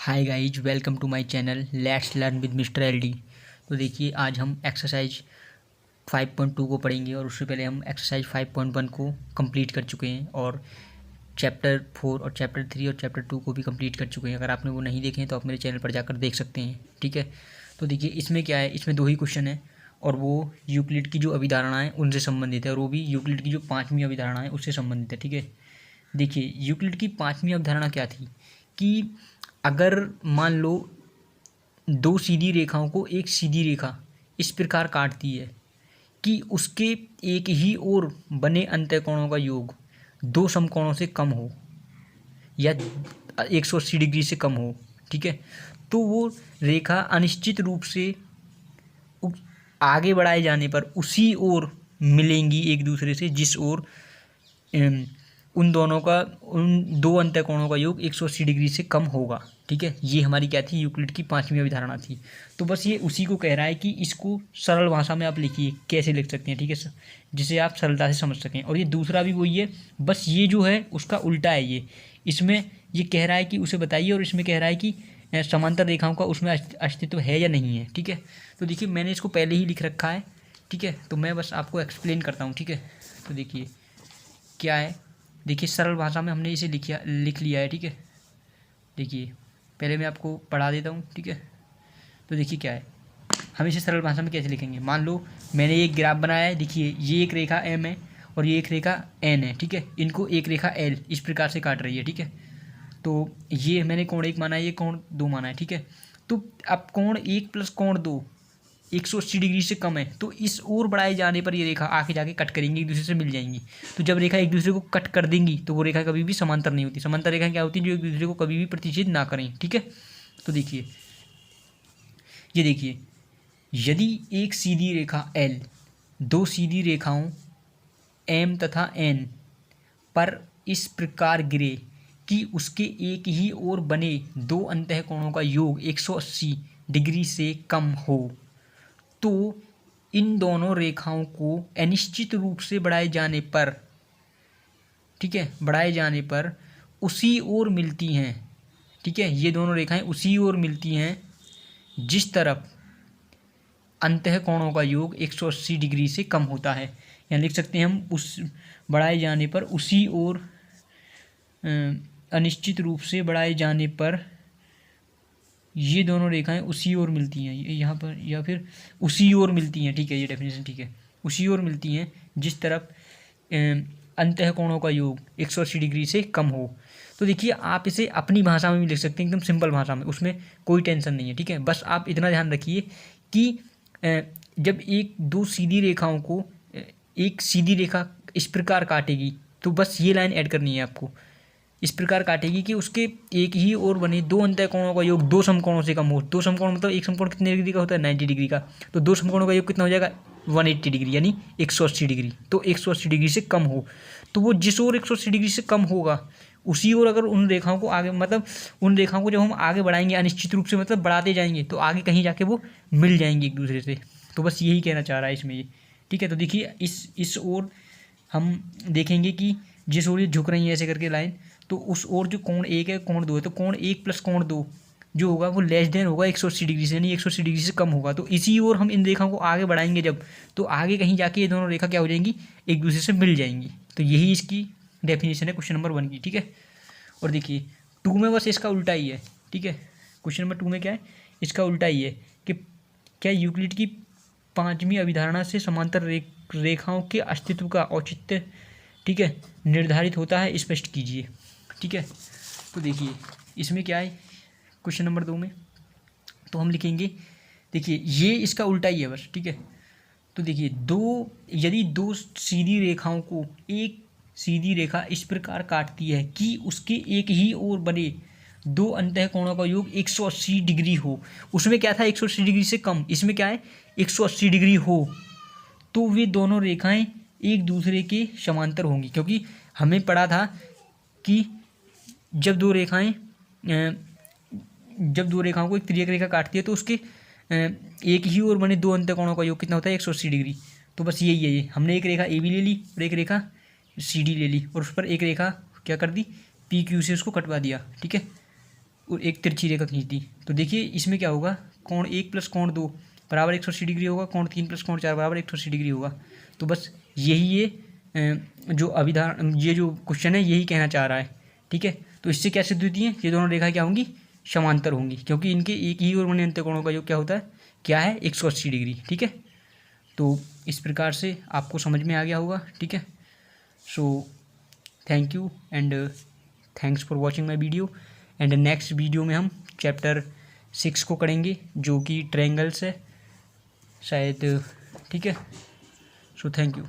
Hi guys, welcome to my channel let's learn with mister LD. तो देखिए, आज हम एक्सरसाइज 5.2 को पढ़ेंगे और उससे पहले हम एक्सरसाइज 5.1 को कंप्लीट कर चुके हैं और चैप्टर 4 और चैप्टर 3 और चैप्टर 2 को भी कंप्लीट कर चुके हैं। अगर आपने वो नहीं देखे हैं तो आप मेरे चैनल पर जाकर देख सकते हैं। ठीक है, तो देखिए इसमें क्या है, इसमें दो ही क्वेश्चन है और वो यूक्लिड की जो अभिधारणा है उनसे संबंधित है और वो भी यूक्लिड की जो 5वीं अभिधारणा है उससे संबंधित है। ठीक है, देखिए यूक्लिड की 5वीं अवधारणा क्या थी कि अगर मान लो दो सीधी रेखाओं को एक सीधी रेखा इस प्रकार काटती है कि उसके एक ही ओर बने अंतःकोणों का योग दो समकोणों से कम हो या 180 डिग्री से कम हो। ठीक है, तो वो रेखा अनिश्चित रूप से आगे बढ़ाए जाने पर उसी ओर मिलेंगी एक दूसरे से जिस ओर उन दो अंतःकोणों का योग 180 डिग्री से कम होगा। ठीक है, ये हमारी क्या थी, यूक्लिड की 5वीं अवधारणा थी। तो बस ये उसी को कह रहा है कि इसको सरल भाषा में आप लिखिए, कैसे लिख सकते हैं। ठीक है सर, जिसे आप सरलता से समझ सकें। और ये दूसरा भी वही है, बस ये जो है उसका उल्टा है। ये इसमें ये कह रहा है कि उसे बताइए और इसमें कह रहा है कि समांतर रेखाओं का उसमें अस्तित्व है या नहीं है। ठीक है, तो देखिए मैंने इसको पहले ही लिख रखा है। ठीक है, तो मैं बस आपको एक्सप्लेन करता हूँ। ठीक है, तो देखिए क्या है, देखिए सरल भाषा में हमने इसे लिख लिया है। ठीक है, देखिए पहले मैं आपको पढ़ा देता हूँ। ठीक है, तो देखिए क्या है, हम इसे सरल भाषा में कैसे लिखेंगे। मान लो मैंने एक ग्राफ बनाया है। देखिए ये एक रेखा एम है और ये एक रेखा एन है। ठीक है, इनको एक रेखा एल इस प्रकार से काट रही है। ठीक है, तो ये मैंने कोण 1 माना है, ये कोण 2 माना है। ठीक है, तो अब कोण 1 प्लस कोण 2 180 डिग्री से कम है, तो इस ओर बढ़ाए जाने पर ये रेखा आके जाके कट करेंगी, एक दूसरे से मिल जाएंगी। तो जब रेखा एक दूसरे को कट कर देंगी तो वो रेखा कभी भी समांतर नहीं होती। समांतर रेखा क्या होती है, जो एक दूसरे को कभी भी प्रतिच्छेद ना करें। ठीक है, तो देखिए ये देखिए, यदि एक सीधी रेखा एल दो सीधी रेखाओं एम तथा एन पर इस प्रकार गिरे कि उसके एक ही ओर बने दो अंतःकोणों का योग 180 डिग्री से कम हो, तो इन दोनों रेखाओं को अनिश्चित रूप से बढ़ाए जाने पर, ठीक है, बढ़ाए जाने पर उसी ओर मिलती हैं। ठीक है, ये दोनों रेखाएं उसी ओर मिलती हैं जिस तरफ अंतःकोणों का योग 180 डिग्री से कम होता है। यहाँ लिख सकते हैं हम, उस बढ़ाए जाने पर उसी ओर, अनिश्चित रूप से बढ़ाए जाने पर ये दोनों रेखाएं उसी ओर मिलती हैं, यहाँ पर, या फिर उसी ओर मिलती हैं। ठीक है, ये डेफिनेशन ठीक है, उसी ओर मिलती हैं जिस तरफ अंतःकोणों का योग 180 डिग्री से कम हो। तो देखिए आप इसे अपनी भाषा में भी लिख सकते हैं, एकदम सिंपल भाषा में, उसमें कोई टेंशन नहीं है। ठीक है, बस आप इतना ध्यान रखिए कि जब एक दो सीधी रेखाओं को एक सीधी रेखा इस प्रकार काटेगी तो बस ये लाइन ऐड करनी है आपको। इस प्रकार काटेगी कि उसके एक ही ओर बने दो अंतःकोणों का योग दो समकोणों से कम हो। दो समकोण मतलब एक समकोण कितने डिग्री का होता है, 90 डिग्री का। तो दो समकोणों का योग कितना हो जाएगा, 180 डिग्री, यानी 180 डिग्री। तो 180 डिग्री से कम हो, तो वो जिस ओर 180 डिग्री से कम होगा उसी ओर अगर उन रेखाओं को आगे, मतलब उन रेखाओं को जब हम आगे बढ़ाएंगे अनिश्चित रूप से, मतलब बढ़ाते जाएंगे, तो आगे कहीं जाके वो मिल जाएंगे एक दूसरे से। तो बस यही कहना चाह रहा है इसमें ये। ठीक है, तो देखिए इस ओर हम देखेंगे कि जिस ओर ये झुक रही है ऐसे करके लाइन, तो उस ओर जो कोण 1 है कोण 2 है, तो कोण 1 प्लस कोण 2 जो होगा वो लेस देन होगा 180 डिग्री से, यानी 180 डिग्री से कम होगा। तो इसी ओर हम इन रेखाओं को आगे बढ़ाएंगे जब, तो आगे कहीं जाके ये दोनों रेखा क्या हो जाएंगी, एक दूसरे से मिल जाएंगी। तो यही इसकी डेफिनेशन है क्वेश्चन नंबर 1 की। ठीक है, और देखिए 2 में बस इसका उल्टा ही है। ठीक है, क्वेश्चन नंबर 2 में क्या है, इसका उल्टा ही है कि क्या यूक्लिड की 5वीं अभिधारणा से समांतर रेखाओं के अस्तित्व का औचित्य, ठीक है, निर्धारित होता है, स्पष्ट कीजिए। ठीक है, तो देखिए इसमें क्या है क्वेश्चन नंबर 2 में, तो हम लिखेंगे, देखिए ये इसका उल्टा ही है बस। ठीक है, तो देखिए यदि दो सीधी रेखाओं को एक सीधी रेखा इस प्रकार काटती है कि उसके एक ही ओर बने दो अंतःकोणों का योग 180 डिग्री हो। उसमें क्या था 180 डिग्री से कम, इसमें क्या है 180 डिग्री हो, तो वे दोनों रेखाएं एक दूसरे के समांतर होंगी। क्योंकि हमें पढ़ा था कि जब दो रेखाओं को एक तिर्यक रेखा काटती है तो उसके एक ही ओर बने दो अंतःकोणों का योग कितना होता है, 180 डिग्री। तो बस यही है, ये हमने एक रेखा ए बी ले ली और एक रेखा सी डी ले ली और उस पर एक रेखा क्या कर दी, पी क्यू से उसको कटवा दिया। ठीक है, और एक तिरछी रेखा खींच दी, तो देखिए इसमें क्या होगा, कोण 1 प्लस कोण 2 बराबर 180 डिग्री होगा, कोण 3 प्लस कोण 4 बराबर 180 डिग्री होगा। तो बस यही ये जो अभिधारण, ये जो क्वेश्चन है यही कहना चाह रहा है, ठीक है। तो इससे क्या सिद्ध होती है, ये दोनों रेखाएं क्या होंगी, समांतर होंगी, क्योंकि इनके एक ही ओर बने अंतःकोणों का योग क्या होता है, क्या है, 180 डिग्री, ठीक है। तो इस प्रकार से आपको समझ में आ गया होगा, ठीक है। So thank you and thanks for watching my video. And next video में हम चैप्टर 6 को करेंगे जो कि ट्रायंगल्स है शायद, ठीक है। So thank you.